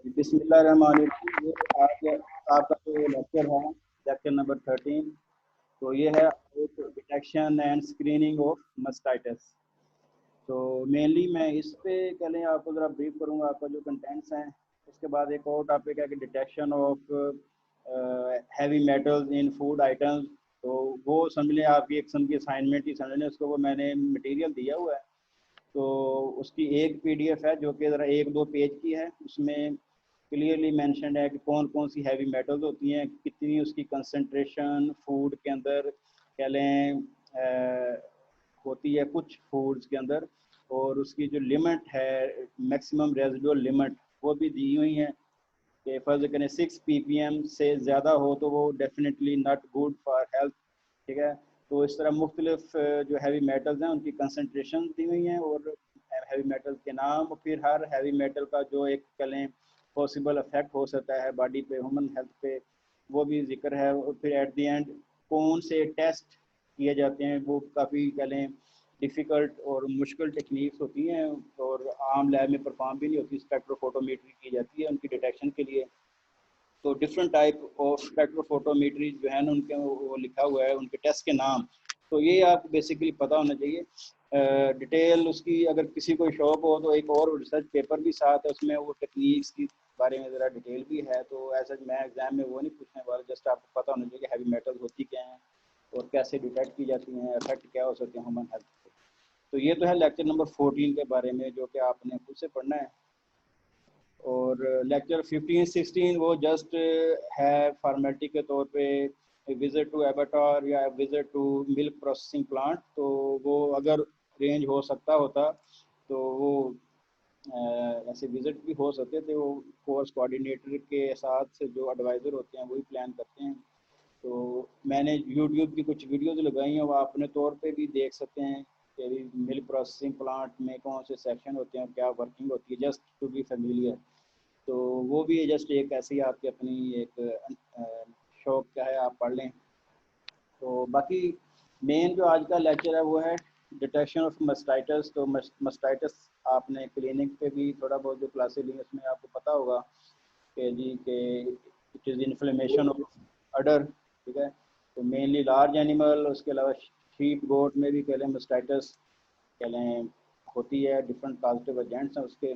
बिस्मिल्लाहिर्रहमानिर्रहीम। ये आज आपका जो लेक्चर है, लेक्चर नंबर 13, तो ये है detection and screening of mastitis. तो मेनली मैं इस पे पहले आपको ज़रा ब्रीफ करूँगा आपका जो कंटेंट्स हैं। उसके बाद एक और टॉपिक है कि detection of heavy metals in food items. तो वो समझ लें आपकी एक किस्म की असाइनमेंट ही समझ लें उसको, वो मैंने मटेरियल दिया हुआ है। तो उसकी एक पीडीएफ है जो कि ज़रा 1-2 पेज की है। उसमें क्लियरली मेंशन्ड है कि कौन कौन सी हैवी मेटल्स होती हैं, कितनी उसकी कंसंट्रेशन फूड के अंदर कह लें होती है कुछ फूड्स के अंदर, और उसकी जो लिमिट है मैक्सिमम रेजिडुअल लिमिट वो भी दी हुई है कि फर्ज करें 6 ppm से ज़्यादा हो तो वो definitely not good for health. ठीक है, तो इस तरह मुख्तलिफ जो हैवी मेटल्स हैं उनकी कंसंट्रेशन दी हुई हैं और हैवी मेटल्स के नाम, और फिर हर हैवी मेटल का जो एक कहें पॉसिबल इफेक्ट हो सकता है बॉडी पे, ह्यूमन हेल्थ पे, वो भी जिक्र है। और फिर एट द एंड कौन से टेस्ट किए जाते हैं, वो काफ़ी कहें डिफ़िकल्ट और मुश्किल टेक्निक्स होती हैं और आम लैब में परफॉर्म भी नहीं होती। स्पेक्ट्रोफोटोमेट्री की जाती है उनकी डिटेक्शन के लिए। तो डिफरेंट टाइप ऑफ स्पेक्ट्रोफोटोमेट्री जो है ना उनके वो लिखा हुआ है उनके टेस्ट के नाम। तो ये आपको बेसिकली पता होना चाहिए। डिटेल उसकी अगर किसी को शौक हो तो एक और रिसर्च पेपर भी साथ है, उसमें वो टेक्निक्स की बारे में ज़रा डिटेल भी है। तो ऐसा मैं एग्जाम में वो नहीं पूछने वाला, जस्ट आपको पता होना चाहिए कि हैवी मेटल्स होती क्या हैं और कैसे डिटेक्ट की जाती हैं, इफेक्ट क्या हो सकते हैं ह्यूमन हेल्थ पे। तो ये तो है लेक्चर नंबर 14 के बारे में जो कि आपने खुद से पढ़ना है। और लेक्चर 15-16 वो जस्ट है फॉर्मेलिटी के तौर पे, विज़िट टू एबाटार या visit to milk processing plant. तो वो अगर रेंज हो सकता होता तो वो ऐसे विज़िट भी हो सकते थे। वो कोर्स कोऑर्डिनेटर के साथ से जो एडवाइज़र होते हैं वही प्लान करते हैं। तो मैंने यूट्यूब की कुछ वीडियोज़ लगाई हैं, वो आप अपने तौर पे भी देख सकते हैं कि मिल्क प्रोसेसिंग प्लांट में कौन से सेक्शन होते हैं, क्या वर्किंग होती है, जस्ट टू बी फेमिलियर। तो वो भी जस्ट एक ऐसी आपकी अपनी एक शौक क्या है, आप पढ़ लें। तो बाकी मेन जो आज का लेक्चर है वो है डिटेक्शन ऑफ मस्टाइटस। तो मस्टाइटस आपने क्लिनिक पे भी थोड़ा बहुत जो क्लासेस ली उसमें आपको पता होगा कि जी के इट इज़ इन्फ्लेमेशन ऑफ अडर। ठीक है, तो मेनली लार्ज एनिमल, उसके अलावा शीप गोट में भी कह लें मस्टाइटस कह लें होती है, डिफरेंट पॉजिटिव एजेंट्स हैं उसके।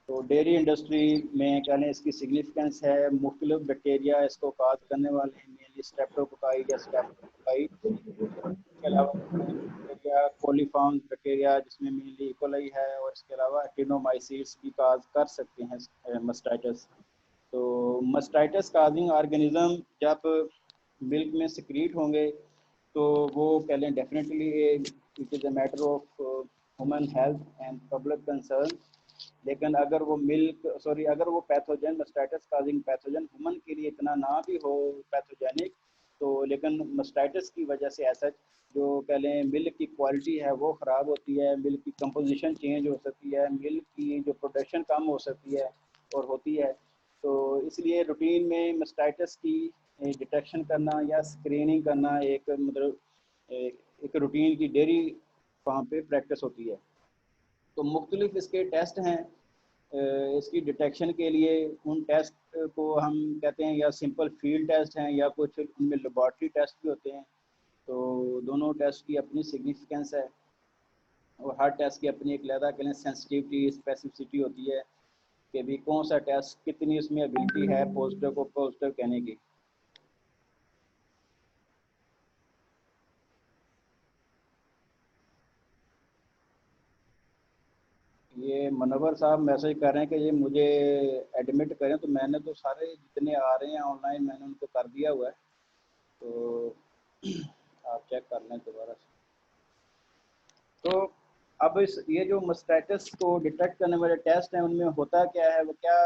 तो डेयरी इंडस्ट्री में कह लें इसकी सिग्निफिकेंस है, मुख्तलिफ बैक्टीरिया इसको काज करने वाले हैं, मेनली स्ट्रेप्टोकोकाई या स्टेप्टोकोकाई। इसके अलावा बैक्टीरिया कोलीफॉर्म बैक्टीरिया जिसमें मेनली इकोलाई है, और इसके अलावा एक्टिनोमाइसीट्स भी काज कर सकते हैं मस्टाइटस। तो मस्टाइटस काजिंग ऑर्गेनिज्म जब मिल्क में सिक्रीट होंगे तो वो कह लें definitely it is a matter of human health and public concern. लेकिन अगर वो अगर वो pathogen mastitis causing pathogen human के लिए इतना ना भी हो पैथोजेनिक, तो लेकिन मस्टाइटिस की वजह से ऐसा जो कह लें मिल्क की क्वालिटी है वो ख़राब होती है, मिल्क की कंपोजिशन चेंज हो सकती है, मिल्क की जो प्रोडक्शन कम हो सकती है और होती है। तो इसलिए रूटीन में मस्टाइटिस की डिटेक्शन करना या स्क्रीनिंग करना एक मतलब एक रूटीन की डेयरी फार्म पे प्रैक्टिस होती है। तो मुख्तलिफ इसके टेस्ट हैं इसकी डिटेक्शन के लिए। उन टेस्ट को हम कहते हैं या सिंपल फील्ड टेस्ट हैं या कुछ उनमें लेबॉर्ट्री टेस्ट भी होते हैं। तो दोनों टेस्ट की अपनी सिग्निफिकेंस है और हर टेस्ट की अपनी एक अलग कहें सेंसिटिविटी स्पेसिफिसिटी होती है कि भी कौन सा टेस्ट कितनी उसमें एबिलिटी है पॉजिटिव को पॉजिटिव कहने की। ये मनोवर साहब मैसेज कर रहे हैं कि ये मुझे एडमिट करें, तो मैंने तो सारे जितने आ रहे हैं ऑनलाइन मैंने उनको कर दिया हुआ है। तो आप चेक कर लें दोबारा से। तो अब ये जो मस्टाइटिस को डिटेक्ट करने वाले टेस्ट हैं उनमें होता क्या है, वो क्या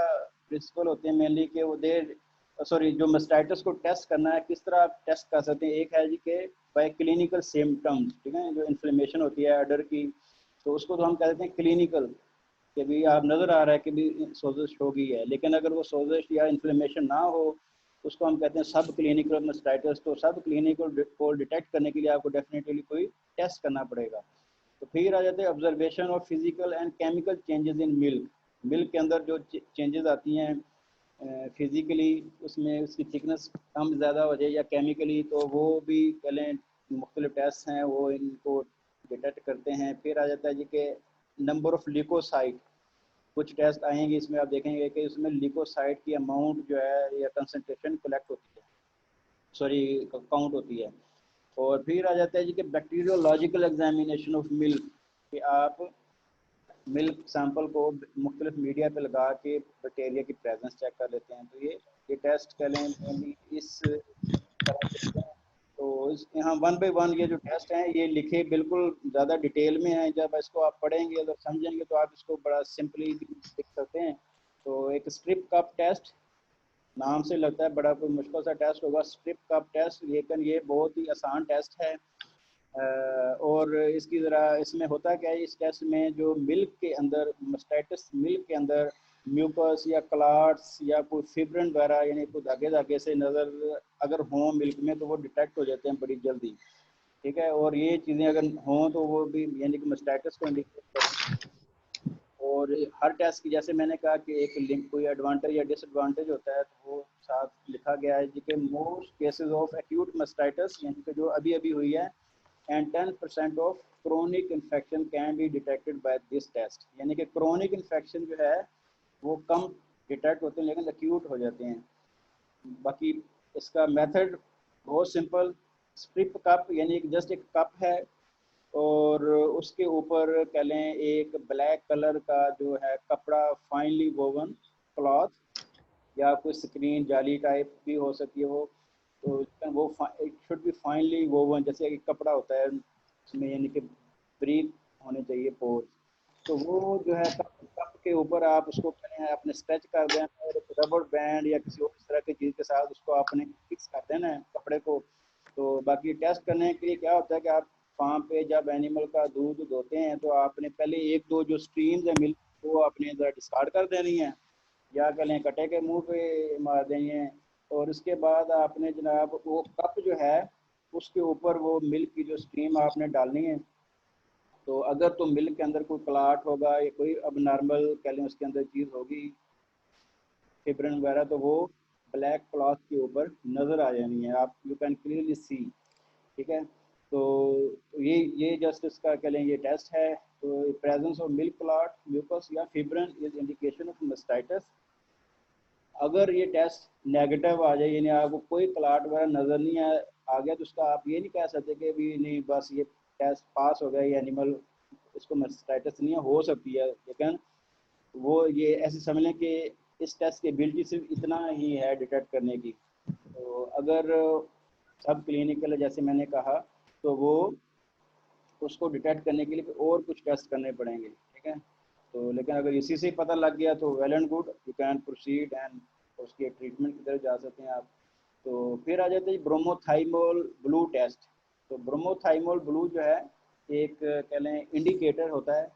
प्रिंसिपल होते हैं मेनली कि वो जो मस्टाइटिस को टेस्ट करना है किस तरह आप टेस्ट कर सकते हैं। एक है जी के बाय क्लिनिकल सिम्टम्स, ठीक है, जो इन्फ्लेमेशन होती है अडर की, तो उसको तो हम कहते हैं क्लिनिकल, कि भी आप नज़र आ रहा है कि भी सोजिश हो गई है। लेकिन अगर वो सोजिश या इन्फ्लेमेशन ना हो उसको हम कहते हैं सब क्लिनिकल मस्टाइटिस। तो सब क्लिनिकल को डिटेक्ट करने के लिए आपको डेफिनेटली कोई टेस्ट करना पड़ेगा। तो फिर आ जाते हैं observation of physical and chemical changes in milk. Milk के अंदर जो चेंजेस आती हैं फिज़िकली उसमें उसकी थिकनेस कम ज़्यादा हो जाए या केमिकली, तो वो भी कह लें मुख्तलिफ टेस्ट हैं वो इनको डिटेक्ट करते हैं। फिर आ जाता है जी कि नंबर ऑफ़ लिकोसाइट, कुछ टेस्ट आएंगे इसमें, आप देखेंगे कि उसमें लिकोसाइट की अमाउंट जो है या कंसनट्रेशन कलेक्ट होती है, सॉरी काउंट होती है। और फिर आ जाता है जी कि बैक्टीरियोलॉजिकल एग्जामिनेशन ऑफ मिल्क, कि आप मिल्क सैंपल को मुख्तलिफ मीडिया पे लगा के बैक्टीरिया की प्रेजेंस चेक कर लेते हैं। तो ये टेस्ट कह लें मेनली इस तरह से होते हैं। तो इस यहाँ वन बाई वन ये जो टेस्ट हैं ये लिखे बिल्कुल ज़्यादा डिटेल में हैं, जब इसको आप पढ़ेंगे अगर समझेंगे तो आप इसको बड़ा सिंपली भी लिख सकते हैं। तो एक स्ट्रिप कप टेस्ट, नाम से लगता है बड़ा कोई मुश्किल सा टेस्ट होगा स्ट्रिप कप टेस्ट, लेकिन ये बहुत ही आसान टेस्ट है। और इसकी ज़रा इसमें होता क्या है, इस टेस्ट में जो मिल्क के अंदर मस्टाइटिस मिल्क के अंदर म्यूकस या क्लाट्स या कोई फिब्रिन वगैरह यानी कोई धागे धागे से नज़र अगर हों मिल्क में तो वो डिटेक्ट हो जाते हैं बड़ी जल्दी। ठीक है, और ये चीज़ें अगर हों तो वो भी यानी कि मस्टाइटिस को इंडिकेट करती हैं। और हर टेस्ट की जैसे मैंने कहा कि एक लिंक कोई एडवांटेज या डिसएडवांटेज होता है, तो वो साथ लिखा गया है जी कि most cases of acute mastitis यानी कि जो अभी अभी हुई है and 10% of chronic infection can be detected by this test, यानी कि क्रोनिक इन्फेक्शन जो है वो कम डिटेक्ट होते हैं लेकिन एक्यूट हो जाते हैं। बाकी इसका मेथड बहुत सिंपल, स्ट्रिप कप यानी कि जस्ट एक कप है और उसके ऊपर कह लें एक ब्लैक कलर का जो है कपड़ा फाइनली वोवन क्लॉथ या कोई स्क्रीन जाली टाइप भी हो सकती है वो, तो वो it should be finally woven, जैसे एक कपड़ा होता है उसमें यानी कि ब्रीफ होने चाहिए पोर्स। तो वो जो है कप कप के ऊपर आप उसको करें आपने स्ट्रेच कर देना और रबर बैंड या किसी और इस तरह की चीज़ के साथ उसको आपने फिक्स कर देना है कपड़े को। तो बाकी टेस्ट करने के लिए क्या होता है कि आप फार्म पे जब एनिमल का दूध धोते हैं तो आपने पहले एक दो जो स्ट्रीम्स है मिल्क वो आपने ज़रा डिस्कार्ड कर देनी है या कह लें कटे के मुंह पे मार देनी है। और उसके बाद आपने जनाब वो कप जो है उसके ऊपर वो मिल्क की जो स्ट्रीम आपने डालनी है। तो अगर तो मिल्क के अंदर कोई क्लाट होगा या कोई अब नॉर्मल कह लें उसके अंदर चीज़ होगी फिब्रिन वगैरह, तो वो ब्लैक क्लॉथ के ऊपर नज़र आ जानी है, आप यू कैन क्लियरली सी। ठीक है, तो ये जस्ट इसका कह लें ये टेस्ट है। तो presence of milk clot mucus या fibrin is indication of mastitis. अगर ये टेस्ट नेगेटिव आ जाए यानी आपको कोई क्लाट वगैरह नज़र नहीं आ गया तो उसका आप ये नहीं कह सकते कि भी नहीं बस ये टेस्ट पास हो गया ये एनिमल इसको मस्टाइटिस नहीं है, हो सकती है, लेकिन वो ये ऐसे समझ लें कि इस टेस्ट की एबिलिटी सिर्फ इतना ही है डिटेक्ट करने की। तो अगर सब क्लिनिकल है जैसे मैंने कहा तो वो उसको डिटेक्ट करने के लिए और कुछ टेस्ट करने पड़ेंगे। ठीक है, तो लेकिन अगर इसी से पता लग गया तो well and good, you can proceed and उसके ट्रीटमेंट की तरफ जा सकते हैं आप। तो फिर आ जाते हैं ब्रोमोथाइमोल ब्लू टेस्ट। तो ब्रोमोथाइमोल ब्लू जो है एक कह लें इंडिकेटर होता है,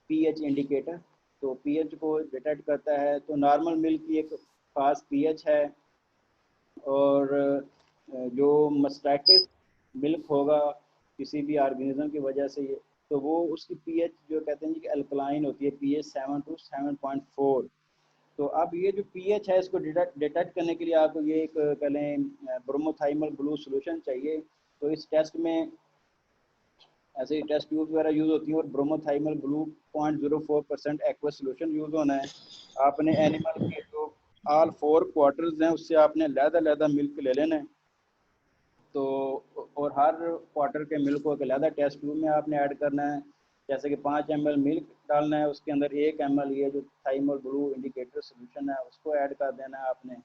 पीएच इंडिकेटर। तो पीएच को डिटेक्ट करता है। तो नॉर्मल मिल्क की एक खास पीएच है और जो मस्टैटिस मिल्क होगा किसी भी ऑर्गेनिज्म की वजह से ये, तो वो उसकी पीएच जो कहते हैं कि अल्कलाइन होती है, पीएच 7 to 7.4। तो अब ये जो पीएच है इसको डिटेक्ट करने के लिए आपको ये एक कह लें ब्रोमोथाइमल ब्लू सोल्यूशन चाहिए। तो इस टेस्ट में ऐसे ही टेस्ट ट्यूब वगैरह यूज़ होती है और ब्रोमोथाइमल ब्लू 0.04% एक्वा सोल्यूशन यूज़ होना है। आपने एनिमल के जो ऑल 4 क्वार्टर्स हैं उससे आपने लहदा मिल्क ले लेना है। तो और हर क्वार्टर के मिल्क को एक अलहदा टेस्ट ट्यूब में आपने ऐड करना है। जैसे कि 5 ml मिल्क डालना है, उसके अंदर 1 ml ये जो थाइमल ब्लू इंडिकेटर सोल्यूशन है उसको ऐड कर देना है आपने।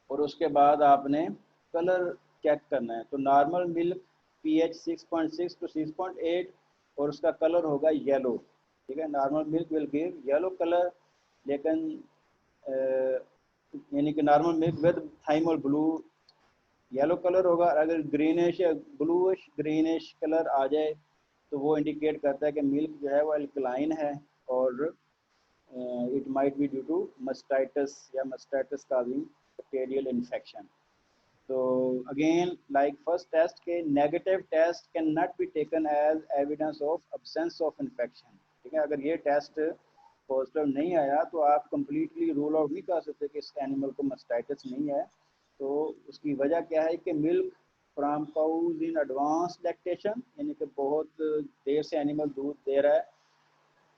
और उसके बाद आपने कलर चेक करना है। तो नॉर्मल मिल्क पीएच 6.6 to 6.8 और उसका कलर होगा येलो। ठीक है, normal milk will give yellow colour, लेकिन यानी कि normal milk with thymol blue yellow colour होगा। अगर ग्रीनिश या ब्लूइश ग्रीनिश कलर आ जाए तो वो इंडिकेट करता है कि मिल्क जो है वो अल्कलाइन है और it might be due to mastitis या मस्टाइटिस काजिंग बैक्टीरियल इन्फेक्शन। तो अगेन लाइक फर्स्ट टेस्ट के negative test can not be taken as evidence of absence of infection. ठीक है, अगर ये टेस्ट पॉजिटिव नहीं आया तो आप कंप्लीटली रूल आउट नहीं कर सकते कि इस एनिमल को मास्टाइटिस नहीं है। तो उसकी वजह क्या है कि milk from cows in advance lactation, यानी कि बहुत देर से एनिमल दूध दे रहा है,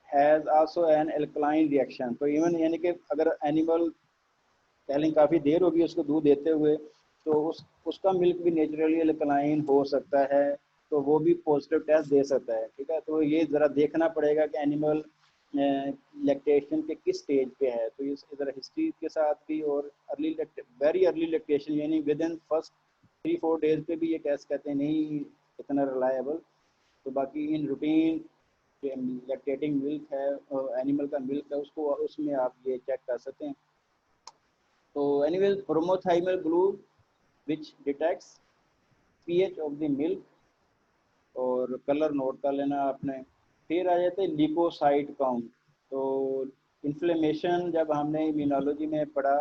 has also an alkaline reaction. तो इवन यानी कि अगर एनिमल पहले काफ़ी देर होगी उसको दूध देते हुए, तो उसका मिल्क भी नेचुरली एल्कलाइन हो सकता है, तो वो भी पॉजिटिव टेस्ट दे सकता है। ठीक है, तो ये ज़रा देखना पड़ेगा कि एनिमल लैक्टेशन के किस स्टेज पे है। तो इस इधर हिस्ट्री के साथ भी, और वेरी अर्ली लैक्टेशन यानी विद इन फर्स्ट 3-4 डेज पे भी ये टेस्ट कहते हैं नहीं इतना रिलायबल। तो बाकी इन रूटीन लैक्टेटिंग मिल्क है, एनिमल का मिल्क है, उसको उसमें आप ये चेक कर सकते हैं। तो anyways bromothymol blue which detects pH of the milk, और कलर नोट कर लेना आपने। फिर आ जाते हैं लिकोसाइट काउंट। तो इन्फ्लेमेशन जब हमने इम्यूनोलॉजी में पढ़ा,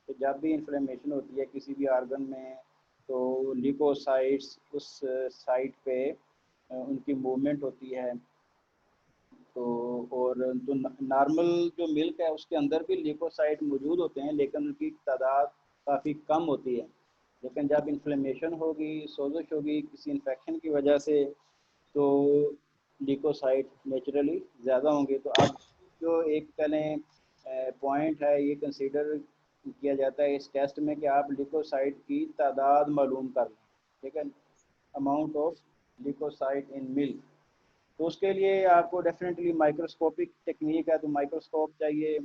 तो जब भी इन्फ्लेमेशन होती है किसी भी आर्गन में, तो लिकोसाइट्स उस साइट पे उनकी मूवमेंट होती है। तो और जो नॉर्मल जो मिल्क है उसके अंदर भी लिकोसाइट मौजूद होते हैं, लेकिन उनकी तादाद काफ़ी कम होती है। लेकिन जब इन्फ्लेमेशन होगी, सोजिश होगी किसी इन्फेक्शन की वजह से, तो लिकोसाइट नेचुरली ज़्यादा होंगे। तो अब जो एक करें पॉइंट है, ये कंसीडर किया जाता है इस टेस्ट में कि आप लिकोसाइट की तादाद मालूम कर लें। ठीक है, amount of leucocyte in milk. तो उसके लिए आपको डेफिनेटली माइक्रोस्कोपिक टेक्निक है, तो माइक्रोस्कोप चाहिए।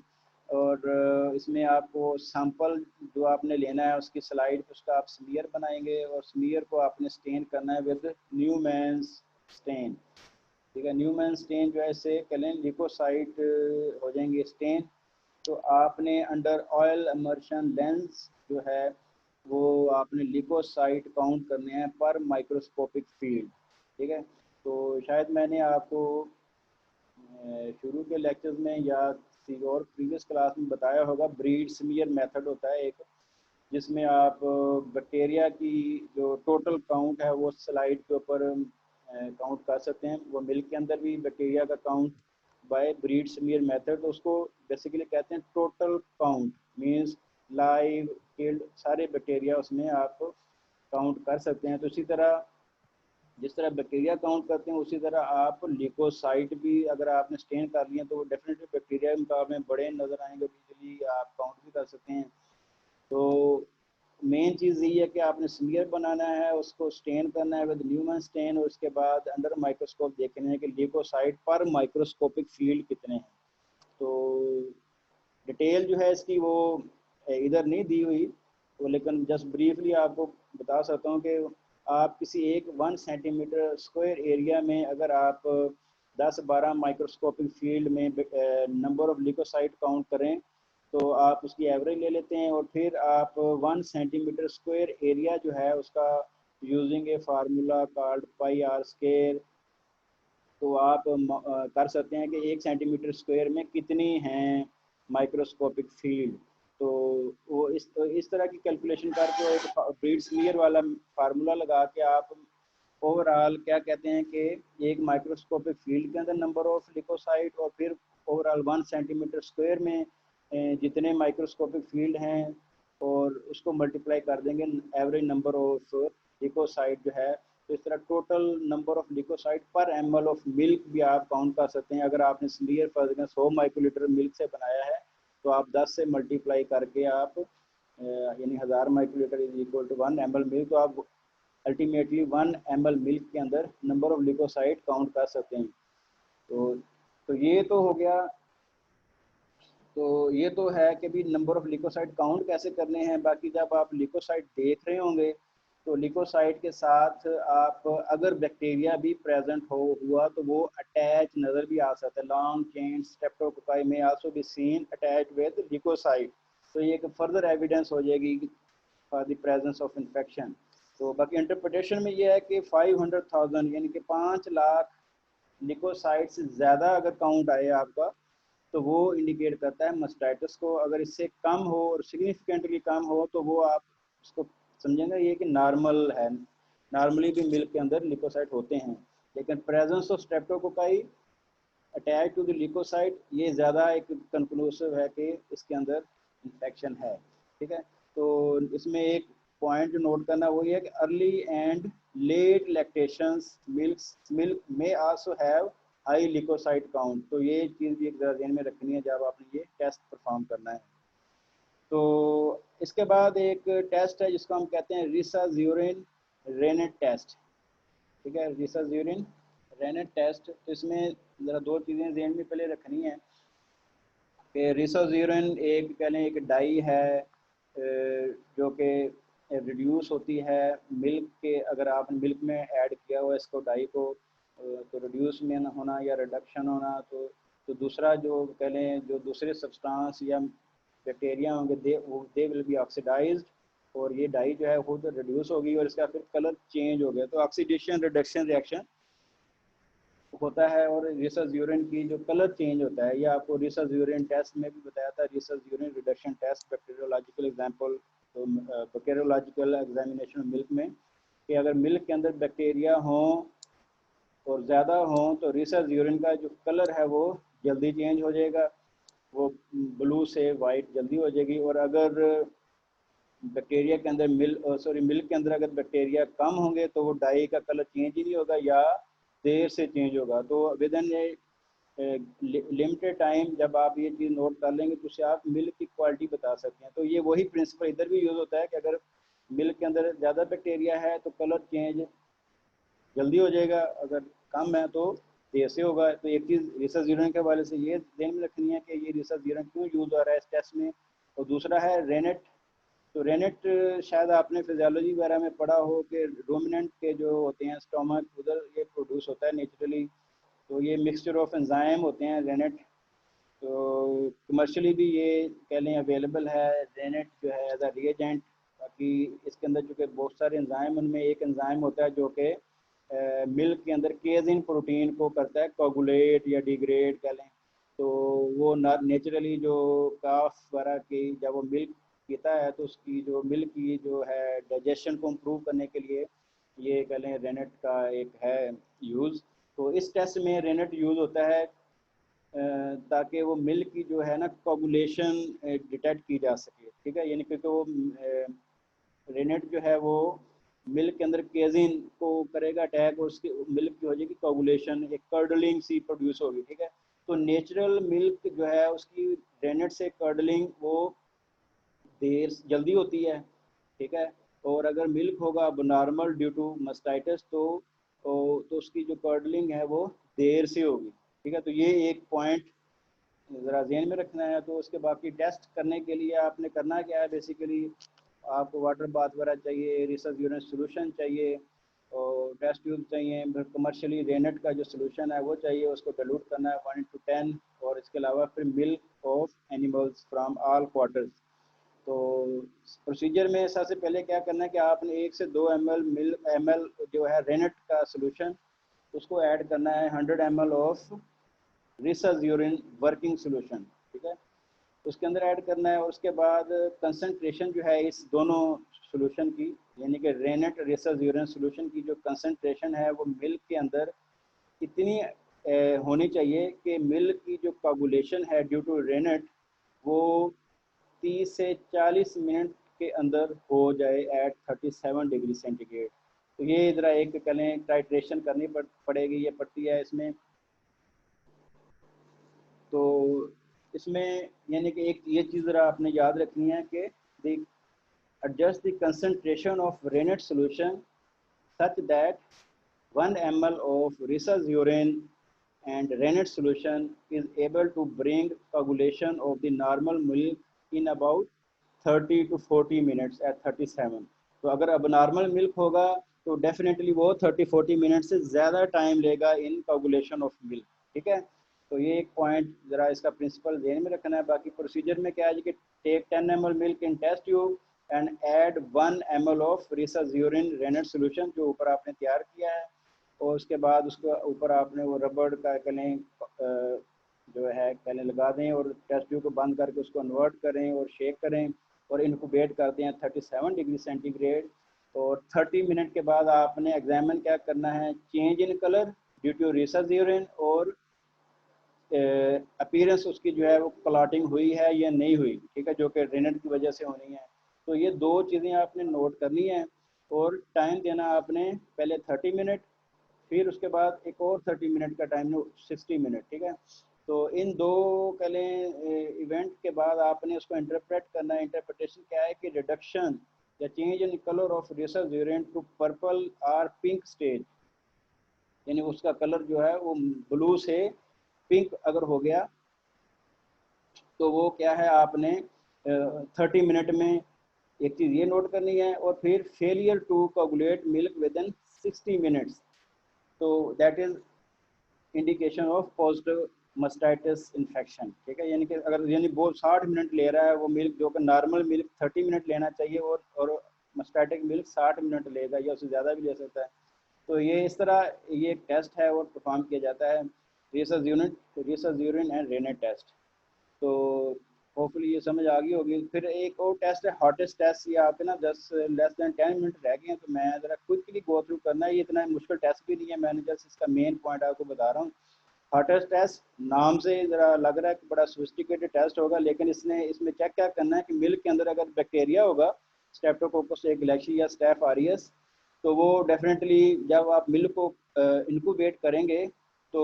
और इसमें आपको सैंपल जो आपने लेना है उसकी स्लाइड पे उसका आप स्मीयर बनाएंगे, और स्मीयर को आपने स्टेन करना है विद न्यूमैन्स स्टेन। ठीक है, न्यूमैन स्टेन जो है इससे कलें लिकोसाइट हो जाएंगे स्टेन। तो आपने अंडर ऑयल इमर्शन लेंस जो है वो आपने लिकोसाइट काउंट करने हैं पर माइक्रोस्कोपिक फील्ड। ठीक है, तो शायद मैंने आपको शुरू के लेक्चर्स में या किसी और प्रीवियस क्लास में बताया होगा, ब्रीड स्मीयर मेथड होता है एक, जिसमें आप बैक्टीरिया की जो टोटल काउंट है वो स्लाइड के ऊपर काउंट कर सकते हैं। वो मिल्क के अंदर भी बैक्टीरिया का count by Breed smear method, तो उसको बेसिकली कहते हैं total count, means live killed सारे बैक्टीरिया उसमें आप काउंट कर सकते हैं। तो इसी तरह जिस तरह बैक्टीरिया काउंट करते हैं, उसी तरह आप लिकोसाइट भी अगर आपने स्टेन कर लिए तो वो डेफिनेटली बैक्टीरिया के मुकाबले बड़े नज़र आएंगे, इजीली आप काउंट भी कर सकते हैं। तो मेन चीज़ यही है कि आपने स्मीयर बनाना है, उसको स्टेन करना है विद न्यूमैन स्टेन, और उसके बाद अंडर माइक्रोस्कोप देखने हैं कि लिकोसाइट पर माइक्रोस्कोपिक फील्ड कितने हैं। तो डिटेल जो है इसकी वो इधर नहीं दी हुई, तो लेकिन जस्ट ब्रीफली आपको बता सकता हूँ कि आप किसी एक 1 सेंटीमीटर स्क्वायर एरिया में अगर आप 10-12 माइक्रोस्कोपिक फील्ड में नंबर ऑफ लिकोसाइट काउंट करें, तो आप उसकी एवरेज ले लेते हैं, और फिर आप 1 सेंटीमीटर स्क्वायर एरिया जो है उसका using a formula called pi r square, तो आप कर सकते हैं कि 1 सेंटीमीटर स्क्वायर में कितनी हैं माइक्रोस्कोपिक फील्ड। तो वो इस तरह की कैलकुलेशन करके एक ब्रीड स्मीयर वाला फार्मूला लगा के आप ओवरऑल क्या कहते हैं कि एक माइक्रोस्कोपिक फील्ड के अंदर नंबर ऑफ लिकोसाइट, और फिर ओवरऑल 1 सेंटीमीटर स्क्वायर में जितने माइक्रोस्कोपिक फील्ड हैं, और उसको मल्टीप्लाई कर देंगे एवरेज नंबर ऑफ लिकोसाइट जो है। तो इस तरह टोटल नंबर ऑफ लिकोसाइट पर ml ऑफ मिल्क भी आप काउंट कर सकते हैं। अगर आपने स्मीयर फर्ज 100 माइक्रोलीटर मिल्क से बनाया है, तो आप 10 से मल्टीप्लाई करके आप यानी 1000 microlitre is equal to 1 ml milk, तो आप अल्टीमेटली 1 ml मिल्क के अंदर नंबर ऑफ लिकोसाइट काउंट कर सकते हैं। तो ये तो हो गया। तो ये तो है कि भी नंबर ऑफ लिकोसाइट काउंट कैसे करने हैं। बाकी जब आप लिकोसाइट देख रहे होंगे, तो लिकोसाइट के साथ आप अगर बैक्टीरिया भी प्रेजेंट हुआ तो वो अटैच नज़र भी आ सकता है। लॉन्ग चेन स्ट्रेप्टोकोकाई में also be seen attach with leucocyte. तो ये एक फर्दर एविडेंस हो जाएगी for the presence of infection. तो बाकी इंटरप्रिटेशन में ये है कि 500,000 यानी कि 5 लाख लिकोसाइट से ज़्यादा अगर काउंट आए आपका, तो वो इंडिकेट करता है मास्टाइटिस को। अगर इससे कम हो और सिग्निफिकेंटली कम हो, तो वो आप उसको समझेंगे ये कि नॉर्मल है। नॉर्मली भी मिल्क के अंदर लिकोसाइट होते हैं, लेकिन presence of streptococci attach to the leucocyte, ये ज़्यादा एक कंक्लूसिव है कि इसके अंदर इन्फेक्शन है। ठीक है, तो इसमें एक पॉइंट जो नोट करना वो ये है कि early and late lactations milk में also have high leucocyte count. तो ये चीज़ भी एक ज़रा ध्यान में रखनी है जब आपने ये टेस्ट परफॉर्म करना है। तो इसके बाद एक टेस्ट है जिसको हम कहते हैं रिसर्च यूरिन रेनेट टेस्ट। ठीक है, रिसर्च यूरिन रेनेट टेस्ट। तो इसमें ज़रा दो चीज़ें ध्यान में पहले रखनी है कि रिसर्च यूरिन एक कह लें एक डाई है जो कि रिड्यूस होती है मिल्क के, अगर आपने मिल्क में ऐड किया हुआ इसको डाई को तो रिड्यूस में होना या रिडक्शन होना। तो दूसरा जो कह लें जो दूसरे सब्सटेंस या बैक्टीरिया होंगे दे विल बी ऑक्सीडाइज्ड, और ये डाई जो है खुद रिड्यूस होगी और इसका फिर कलर चेंज हो गया। तो ऑक्सीडेशन रिडक्शन रिएक्शन होता है और रिसर्च यूरिन की जो कलर चेंज होता है, ये आपको रिसर्च यूरिन टेस्ट में भी बताया था, resazurin reduction test bacteriological example. तो बैक्टीरियोलॉजिकल एग्जामिनेशन मिल्क में कि अगर मिल्क के अंदर बैक्टीरिया हों और ज़्यादा हों तो रिसर्च यूरिन का जो कलर है वो जल्दी चेंज हो जाएगा, वो ब्लू से वाइट जल्दी हो जाएगी। और अगर बैक्टीरिया के अंदर मिल्क के अंदर अगर बैक्टीरिया कम होंगे तो वो डाई का कलर चेंज ही नहीं होगा या देर से चेंज होगा। तो with in A limited time जब आप ये चीज़ नोट कर लेंगे तो उससे आप मिल्क की क्वालिटी बता सकते हैं। तो ये वही प्रिंसिपल इधर भी यूज़ होता है कि अगर मिल्क के अंदर ज़्यादा बैक्टीरिया है तो कलर चेंज जल्दी हो जाएगा, अगर कम है तो देर से होगा। तो एक चीज़ रिसर्च यूरिन के हवाले से ये ध्यान में रखनी है कि ये रिसर्च यूरिन क्यों यूज़ हो रहा है इस टेस्ट में। और दूसरा है रेनेट। तो रेनेट शायद आपने फिजियोलॉजी वगैरह में पढ़ा हो कि रूमिनेंट के जो होते हैं स्टोमक उधर ये प्रोड्यूस होता है नेचुरली। तो ये मिक्सचर ऑफ एंजाइम होते हैं रेनेट। तो कमर्शियली भी ये कह लें अवेलेबल है रेनेट जो है एज अ रिएजेंट। बाकी इसके अंदर चूँकि बहुत सारे एंजाइम, उनमें एक एंजाइम होता है जो कि मिल्क के अंदर केजिन प्रोटीन को करता है कोगुलेट या डिग्रेड कह लें। तो वो नेचुरली जो काफ वगैरह की जब वो मिल्क पीता है तो उसकी जो मिल्क की जो है डाइजेशन को इम्प्रूव करने के लिए ये कह लें रेनेट का एक है यूज़। तो इस टेस्ट में रेनेट यूज़ होता है ताकि वो मिल्क की जो है ना कोगुलेशन डिटेक्ट की जा सके। ठीक है, यानी क्योंकि वो रेनेट जो है वो मिल्क के अंदर केजिन को करेगा अटैक और उसकी मिल्क की हो जाएगी कोगुलेशन, एक कर्डलिंग सी प्रोड्यूस होगी। ठीक है, तो नेचुरल मिल्क जो है उसकी रेनेट से कर्डलिंग वो देर जल्दी होती है। ठीक है, और अगर मिल्क होगा अब नॉर्मल ड्यू टू मस्टाइटिस तो उसकी जो कर्डलिंग है वो देर से होगी। ठीक है, तो ये एक पॉइंट ज़रा ध्यान में रखना है। तो उसके बाकी टेस्ट करने के लिए आपने करना क्या है, बेसिकली आपको वाटर बाथ वगैरह चाहिए, रिसर्च यूनिट सोल्यूशन चाहिए और टेस्ट ट्यूब चाहिए, फिर कमर्शियली रेनेट का जो सोल्यूशन है वो चाहिए, उसको डाइल्यूट करना है 1:10। और इसके अलावा फिर milk of animals from all quarters. तो प्रोसीजर में सबसे पहले क्या करना है कि आपने 1 से 2 ml जो है रेनेट का सोल्यूशन उसको ऐड करना है 100 ml of research urine working solution. ठीक है, उसके अंदर ऐड करना है और उसके बाद कंसंट्रेशन जो है इस दोनों सोल्यूशन की, यानी कि रेनेट रिसर्च यूरिन सोल्यूशन की जो कंसंट्रेशन है वो मिल्क के अंदर इतनी होनी चाहिए कि मिल्क की जो कोगुलेशन है ड्यू टू रेनेट वो 30 से 40 मिनट के अंदर हो जाए एट 37 डिग्री सेंटीग्रेड। तो ये ज़रा एक करें टाइट्रेशन करनी पड़ेगी, ये पड़ती है इसमें। तो इसमें यानी कि एक ये चीज़ ज़रा आपने याद रखनी है कि the adjust the concentration of rennet solution such that 1 ml of research urine and rennet solution is able to bring coagulation of the normal milk in about 30 to 40 minutes at 37। तो अगर अब नॉर्मल मिल्क होगा तो definitely वो 30-40 minute से ज़्यादा time लेगा इन coagulation of milk. ठीक है, तो ये एक पॉइंट ज़रा इसका प्रिंसिपल ध्यान में रखना है। बाकी प्रोसीजर में क्या है कि take 10 ml milk in test tube and add 1 ml of resazurin rennet solution जो ऊपर आपने तैयार किया है, और उसके बाद उसके ऊपर आपने वो रबड़ का कलें जो है कलें लगा दें और टेस्ट ट्यूब को बंद करके उसको कन्वर्ट करें और शेक करें और इनक्यूबेट करते हैं 37 डिग्री सेंटीग्रेड। और 30 मिनट के बाद आपने एग्जामिन क्या करना है, change in colour due to resazurin और अपीयरेंस उसकी जो है वो क्लॉटिंग हुई है या नहीं हुई, ठीक है, जो कि रेनेट की वजह से होनी है। तो ये दो चीज़ें आपने नोट करनी है और टाइम देना आपने पहले 30 मिनट, फिर उसके बाद एक और 30 मिनट का टाइम 60 मिनट, ठीक है। तो इन दो कह लें इवेंट के बाद आपने उसको इंटरप्रेट करना है। इंटरप्रिटेशन क्या है कि रिडक्शन या change in colour of resazurin to purple और पिंक स्टेज, यानी उसका कलर जो है वो ब्लू से पिंक अगर हो गया तो वो क्या है, आपने 30 मिनट में एक चीज़ ये नोट करनी है। और फिर failure to coagulate milk within 60 minutes, तो that is indication of positive mastitis infection, ठीक है। यानी कि अगर यानी वो 60 मिनट ले रहा है वो मिल्क, जो कि नॉर्मल मिल्क 30 मिनट लेना चाहिए और मस्टाइटिक मिल्क 60 मिनट लेगा या उससे ज़्यादा भी ले सकता है। तो ये इस तरह ये एक टेस्ट है वो परफॉर्म किया जाता है, resazurin and rennet test. तो होपफुली ये समझ आ गई होगी। फिर एक और टेस्ट है हॉटेस्ट टेस्ट, ये आपके ना 10 मिनट रह गए हैं, तो मैं ज़रा क्विकली गो थ्रू करना है। ये इतना मुश्किल टेस्ट भी नहीं है, मैंने जस्ट इसका मेन पॉइंट आपको बता रहा हूँ। हॉटेस्ट टेस्ट नाम से ज़रा लग रहा है कि बड़ा सोफिस्टिकेटेड टेस्ट होगा, लेकिन इसमें चेक क्या करना है कि मिल्क के अंदर अगर बैक्टीरिया होगा स्ट्रेप्टोकोकस एग्लैक्सी या स्टेफ ऑरियस, तो वो डेफिनेटली जब आप मिल्क को इनक्यूबेट करेंगे तो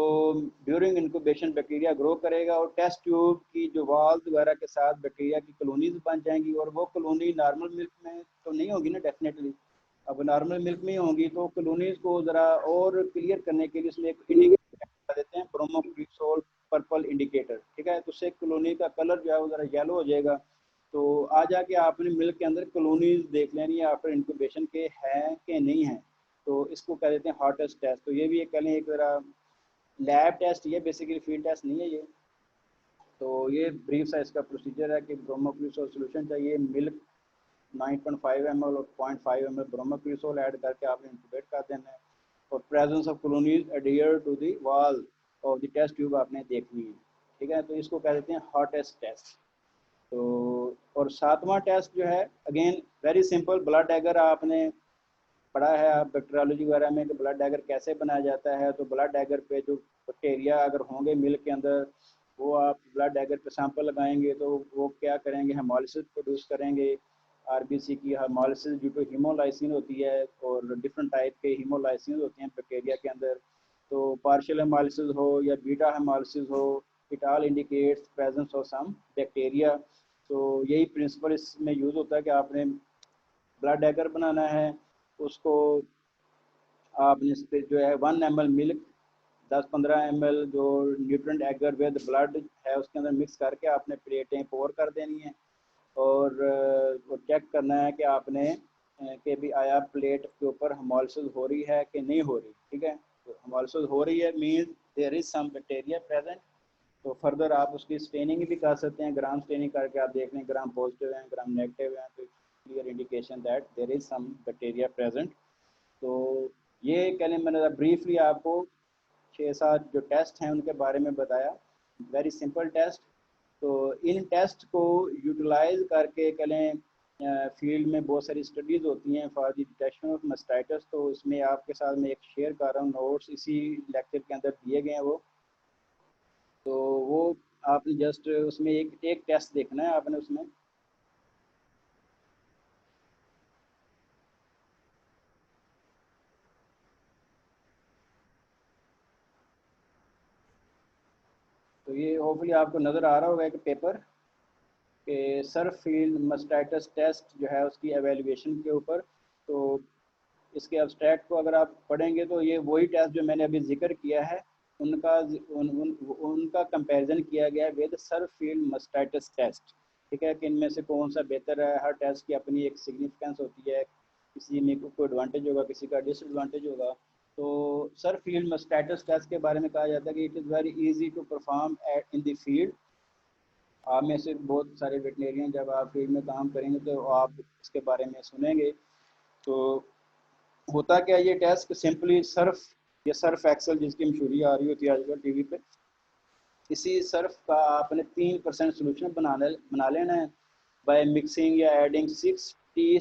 ड्यूरिंग इंक्यूबेशन बैक्टीरिया ग्रो करेगा और टेस्ट ट्यूब की जो वाल्व वगैरह के साथ बैक्टीरिया की कॉलोनीज बन जाएंगी। और वो कॉलोनी नॉर्मल मिल्क में तो नहीं होगी ना, डेफिनेटली अब नॉर्मल मिल्क में ही होंगी। तो कॉलोनीज को ज़रा और क्लियर करने के लिए इसमें एक इंडिकेटर लगा देते हैं, ब्रोमोक्रिसोल पर्पल इंडिकेटर, ठीक है। तो उससे कॉलोनी का कलर जो है वो ज़रा येलो हो जाएगा। तो आ जाके आपने मिल्क के अंदर कॉलोनीज देख लेनी है आफ्टर इंक्यूबेशन के हैं कि नहीं है। तो इसको कह देते हैं हॉटेस्ट टेस्ट। तो ये भी एक कह लें एक ज़रा लैब टेस्ट, ये बेसिकली फील्ड टेस्ट नहीं है ये। तो ये ब्रीफ सा इसका प्रोसीजर है कि ब्रोमोक्रिसोल सोल्यूशन चाहिए, मिल्क 9.5 ml और 0.5 ml ब्रोमोक्रिसोल ऐड करके आपने इंक्यूबेट कर देना है। और presence of colonies adhere to the wall और द टेस्ट ट्यूब आपने देखनी है, ठीक है। तो इसको कह देते हैं हॉटेस्ट टेस्ट। तो और सातवां टेस्ट जो है again very simple, blood agar आपने पढ़ा है आप बैक्टीरियोलॉजी वगैरह में कि ब्लड डैगर कैसे बनाया जाता है। तो ब्लड डैगर पे जो बैक्टीरिया अगर होंगे मिल्क के अंदर, वो आप ब्लड डैगर पे सैंपल लगाएंगे तो वो क्या करेंगे, हेमोलिसिस प्रोड्यूस करेंगे। आरबीसी की हेमोलिसिस ड्यू टू हीमोलाइसिन होती है और डिफरेंट टाइप के हीमोलाइसिन होते हैं बैक्टीरिया के अंदर। तो पार्शियल हेमोलिसिस हो या बीटा हेमोलिसिस हो, it all indicates presence of some bacteria. तो यही प्रिंसिपल इसमें यूज़ होता है कि आपने ब्लड डैगर बनाना है, उसको आपने इस पर जो है 1 ml मिल्क 10-15 ml जो न्यूट्रेंट एगर विद ब्लड है उसके अंदर मिक्स करके आपने प्लेटें पोर कर देनी है। और वो चेक करना है कि आपने कि भी आया प्लेट के ऊपर हेमोलिसिस हो रही है कि नहीं हो रही, ठीक है। तो हेमोलिसिस हो रही है means there is some bacteria present. तो फर्दर आप उसकी स्टेनिंग भी कर सकते हैं, ग्राम स्टेनिंग करके आप देख लें ग्राम पॉजिटिव हैं ग्राम नेगेटिव हैं, तो clear indication that there is some bacteria present. तो ये कह लें मैंने ब्रीफली आपको 6-7 जो टेस्ट हैं उनके बारे में बताया, वेरी सिंपल टेस्ट। तो इन टेस्ट को यूटिलाइज करके कह लें फील्ड में बहुत सारी स्टडीज़ होती हैं for the detection of mastitis. तो इसमें आपके साथ में एक शेयर कर रहा हूँ, नोट्स इसी लेक्चर के अंदर दिए गए हैं वो। तो वो आपने जस्ट उसमें एक टेस्ट देखना है आपने उसमें। तो ये होपफुली आपको नज़र आ रहा होगा कि पेपर के सर्फ फील्ड मस्टाइटिस टेस्ट जो है उसकी एवेल्यूएशन के ऊपर। तो इसके अब्स्ट्रैक्ट को अगर आप पढ़ेंगे तो ये वही टेस्ट जो मैंने अभी जिक्र किया है उनका उनका कंपैरिजन किया गया है with surf field mastitis test, ठीक है। कि इनमें से कौन सा बेहतर है। हर टेस्ट की अपनी एक सिग्निफिकेंस होती है, किसी में कोई एडवांटेज होगा किसी का डिसएडवांटेज होगा। तो सर्फ फील्ड मस्टाइटिस टेस्ट के बारे में कहा जाता है कि it is very easy to perform in the field. आप में से बहुत सारे वेटनेरियन जब आप फील्ड में काम करेंगे तो आप इसके बारे में सुनेंगे। तो होता क्या ये टेस्ट सिंपली सर्फ या सर्फ एक्सल जिसकी मशहूरी आ रही होती है आजकल टीवी पे, इसी सर्फ का आपने 3% सोल्यूशन बना लेना है बाय मिक्सिंग या adding 6 tea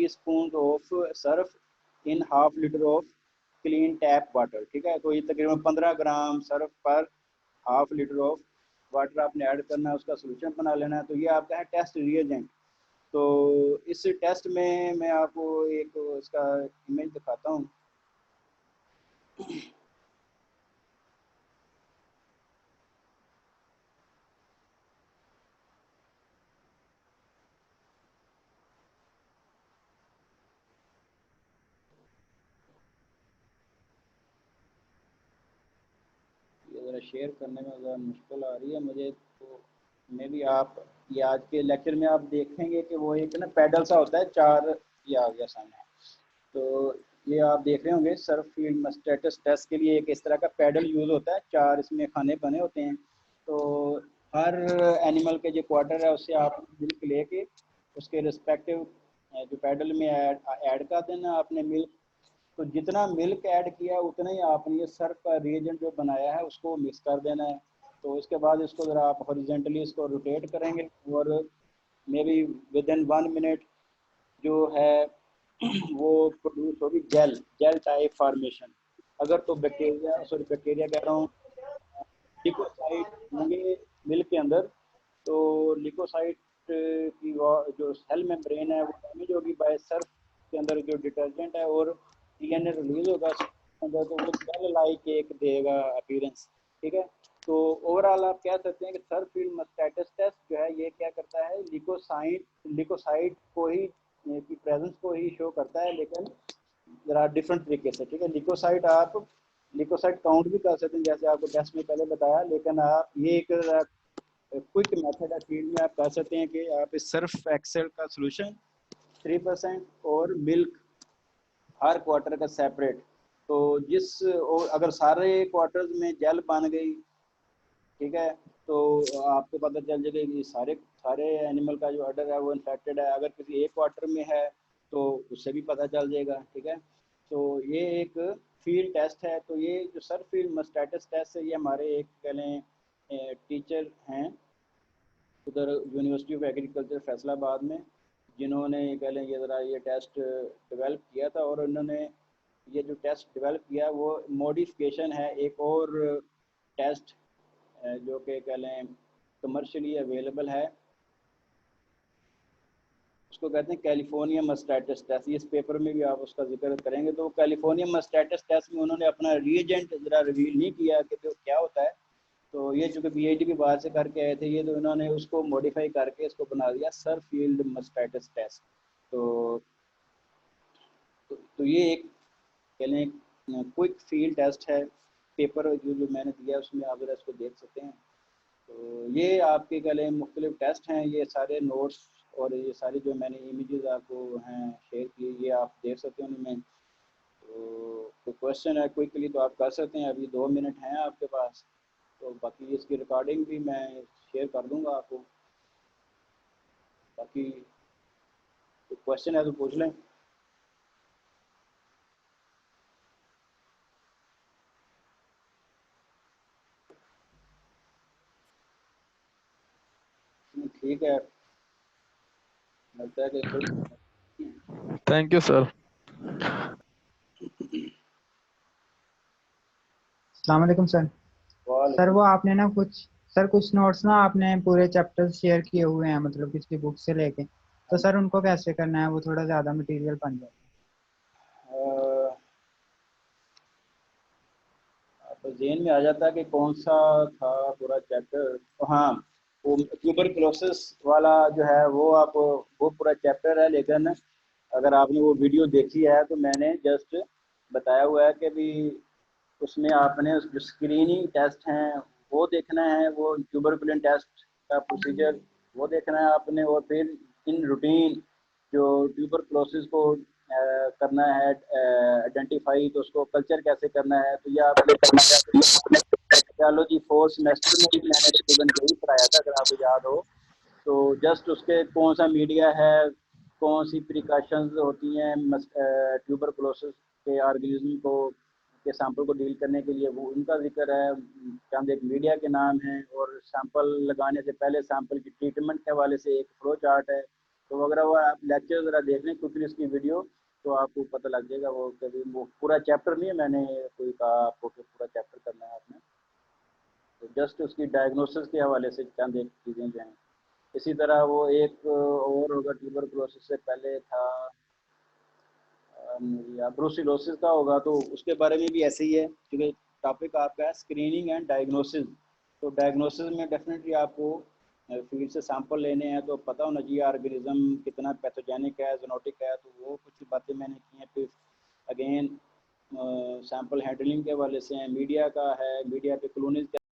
spoon of Surf in ½ litre of clean tap water, ठीक है। तो ये तकरीबन 15 ग्राम सर्फ पर हाफ लीटर ऑफ वाटर आपने ऐड करना है, उसका सोल्यूशन बना लेना है। तो ये आपका है टेस्ट रिएजेंट। तो इस टेस्ट में मैं आपको एक इसका इमेज दिखाता हूँ। ये ज़रा शेयर करने में ज़रा मुश्किल आ रही है मुझे, तो मे भी आप ये आज के लेक्चर में आप देखेंगे कि वो एक ना पैडल सा होता है, चार ये आ गया सामने। तो ये आप देख रहे होंगे सर्फ फील्ड मस्टैटस टेस्ट के लिए एक इस तरह का पैडल यूज़ होता है, चार इसमें खाने बने होते हैं। तो हर एनिमल के जो क्वार्टर है उससे आप मिल्क लेके उसके रिस्पेक्टिव जो पैडल में ऐड कर देना आपने मिल्क। तो जितना मिल्क ऐड किया उतना ही आपने ये सर्फ का रिएजेंट जो बनाया है उसको मिक्स कर देना है। तो इसके बाद इसको ज़रा आप हॉरिजेंटली इसको रोटेट करेंगे और may be with in 1 minute जो है वो प्रोड्यूस होगी जेल जेल टाइप फॉर्मेशन। अगर तो बैक्टीरिया, सॉरी बैक्टीरिया कह रहा हूँ, लिकोसाइट होंगे मिल्क के अंदर, तो लिकोसाइट की जो सेल मेम्ब्रेन है वो डैमेज होगी बाय सर्फ के अंदर जो डिटर्जेंट है, और डीएनए रिलीज होगा अंदर, तो वो जेल लाइक एक देगा अपीयरेंस। ठीक है। तो ओवरऑल आप कह सकते हैं कि सर्फ फील्ड मस्टैटिस टेस्ट जो है ये क्या करता है, लिकोसाइट को ही की प्रेजेंस को ही शो करता है, लेकिन जरा डिफरेंट तरीके से। ठीक है। लिकोसाइट आप लिकोसाइट काउंट भी कर सकते हैं जैसे आपको टेस्ट में पहले बताया, लेकिन आप ये एक क्विक मेथड है फील्ड में आप कर सकते हैं कि आप इस सर्फ एक्सेल का सोल्यूशन 3% और मिल्क हर क्वार्टर का सेपरेट, तो अगर सारे क्वार्टर्स में जेल बन गई, ठीक है, तो आपको पता चल जाएगा कि सारे सारे एनिमल का जो अडर है वो इन्फेक्टेड है। अगर किसी एक क्वार्टर में है तो उससे भी पता चल जाएगा। ठीक है। तो ये एक फील्ड टेस्ट है। तो ये जो सर फील्ड मस्टैटिस टेस्ट है ये हमारे एक कह लें टीचर हैं उधर यूनिवर्सिटी ऑफ एग्रीकल्चर फैसलाबाद में, जिन्होंने कह लें ये ज़रा ये टेस्ट डेवलप किया था, और उन्होंने ये जो टेस्ट डेवलप किया वो मॉडिफिकेशन है एक और टेस्ट जो कि कह लें कमर्शियली अवेलेबल है, उसको कहते हैं कैलिफोर्निया मस्टैटिस टेस्ट। इस पेपर में भी आप उसका जिक्र करेंगे। तो कैलिफोर्निया मस्टैटिस टेस्ट में उन्होंने अपना रिएजेंट ज़रा रिवील नहीं किया कि जो क्या होता है। तो ये चूँकि बीआईडी भी बाहर से करके आए थे ये, तो इन्होंने उसको मॉडिफाई करके इसको बना दिया सर फील्ड मस्टैटिस टेस्ट। तो तो ये एक कह लें क्विक फील्ड टेस्ट है। पेपर जो मैंने दिया उसमें आप ज़रा इसको देख सकते हैं। तो ये आपके कह लें मुख्तलिफ टेस्ट हैं, ये सारे नोट्स और ये सारी जो मैंने इमेजेस आपको हैं शेयर की ये आप देख सकते हैं उनमें। तो क्वेश्चन है क्विकली तो आप कर सकते हैं, अभी 2 मिनट हैं आपके पास। तो बाकी इसकी रिकॉर्डिंग भी मैं शेयर कर दूंगा आपको। बाकी तो क्वेश्चन है तो पूछ लें। ठीक है, लगता है कि कोई थैंक यू सर। अस्सलाम वालेकुम सर। सर वो आपने ना कुछ नोट्स ना आपने पूरे चैप्टर शेयर किए हुए हैं, मतलब किसी बुक से लेके, तो सर उनको कैसे करना है, वो थोड़ा ज़्यादा मटेरियल बन जाता अ, तो जेन में आ जाता है कि कौन सा था पूरा चैप्टर। तो हाँ, वो ट्यूबरकुलोसिस वाला जो है वो आप वो पूरा चैप्टर है, लेकिन अगर आपने वो वीडियो देखी है तो मैंने जस्ट बताया हुआ है कि भी उसमें आपने उस जो स्क्रीनिंग टेस्ट हैं वो देखना है, वो ट्यूबरकुलिन टेस्ट का प्रोसीजर वो देखना है आपने, और फिर इन रूटीन जो ट्यूबरकुलोसिस को करना है आइडेंटिफाई, तो उसको कल्चर कैसे करना है, तो ये आपने बायोलॉजी 4th सेमेस्टर में भी मैंने तकरीबन यही पढ़ाया था अगर आपको याद हो। तो जस्ट उसके कौन सा मीडिया है, कौन सी प्रिकॉशंस होती हैं ट्यूबरकुलोसिस के ऑर्गेनिज्म को के सैंपल को डील करने के लिए, वो उनका जिक्र है। चंद एक मीडिया के नाम हैं, और सैंपल लगाने से पहले सैंपल की ट्रीटमेंट के हवाले से एक फ्लो चार्ट है। तो अगर वो आप लेक्चर ज़रा देख लें क्योंकि इसकी वीडियो, तो आपको पता लग जाएगा। वो कभी वो पूरा चैप्टर नहीं है, मैंने कोई कहा आपको कि पूरा चैप्टर करना है आपने। तो जस्ट उसकी डायग्नोसिस के हवाले से चंद एक चीज़ें जो हैं। इसी तरह वो एक और होगा ट्यूबरकुलोसिस से पहले था या ब्रूसिलोसिस का होगा, तो उसके बारे में भी ऐसे ही है, क्योंकि टॉपिक आपका है स्क्रीनिंग एंड डायग्नोसिस। तो डायग्नोसिस में डेफिनेटली आपको फील्ड से सैंपल लेने हैं, तो पता होना चाहिए ऑर्गेनिज्म कितना पैथोजेनिक है, जोनोटिक है, तो वो कुछ बातें मैंने की हैं। फिर अगेन सैंपल हैंडलिंग के हवाले से हैं, मीडिया का है, मीडिया पे कॉलोनीज